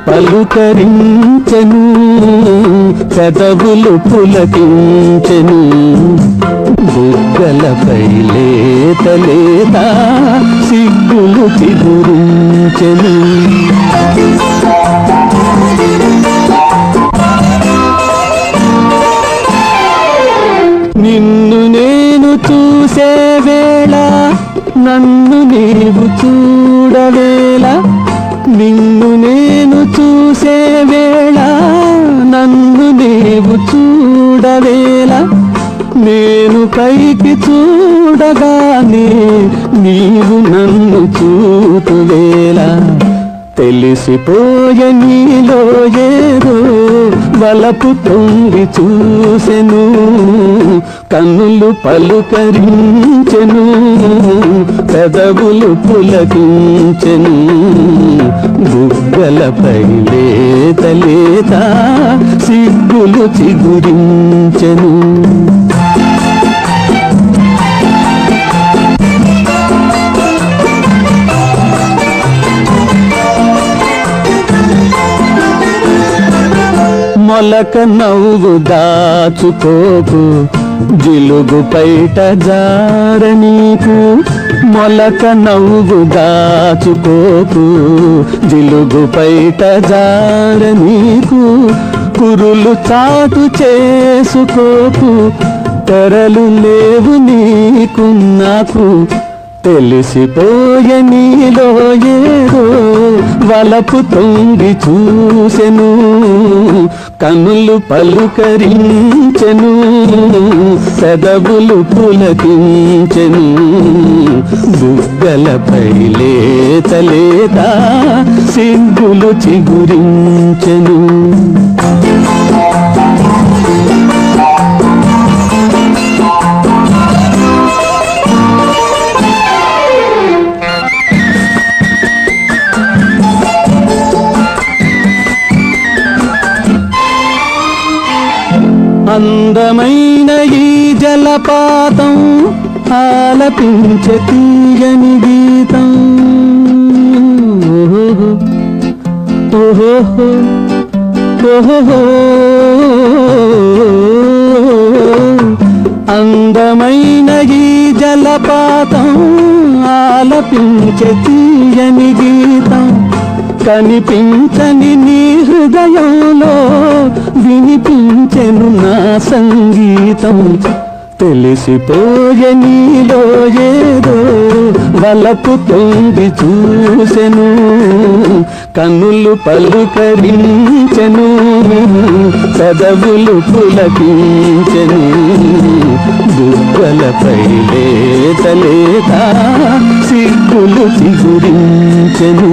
పలుకరించెను, పెదవులు పులకించెను, బుగ్గలపై లేత లేత సిగ్గులు చిగురించెను. నిన్ను నేను చూసే వేళ నన్ను నీవు చూడవేళ, నిన్ను నేను చూసే వేళ నన్ను నీవు చూడవేళ, నేను పైకి చూడగానే నీవు నన్ను చూతువేళ, తెలిసిపోయే నీలో ఏదో వలపు తొంగి చూసెను, కన్నులు పలుకరించెను, పెదవులు పులకించెను, బుగ్గలపై లేత లేత సిగ్గులు చిగురించెను. మొలక నవ్వు దాచుకోకు, జిలుగు పైట జారనీకు, మొలక నవ్వు దాచుకోకు, జిలుగు పైట జారనీకు, కురులు చాటు చేసుకోకు, తెరలు లేవు నీకు నాకు, తెలిసిపోయే నీలో ఏదో వలపు తొంగి చూసెను, కన్నులు పలుకరించెను, పెదవులు పులకించెను, బుగ్గలపై లేత లేత సిగ్గులు చిగురించెను. అందమైన ఈ జలపాతం ఆలపించే తీయని గీతం, ఓహో ఓహో, అందమైన ఈ జలపాతం ఆలపించే తీయని గీతం, కనిపించని నీ హృదయంలో వినిపించెను నా సంగీతం, తెలిసిపోయే నీలో ఏదో వలపు తొంగి చూసెను, కన్నులు పలుకరించెను, పెదవులు పులకించెను, బుగ్గలపై లేత లేత సిగ్గులు చిగురించెను.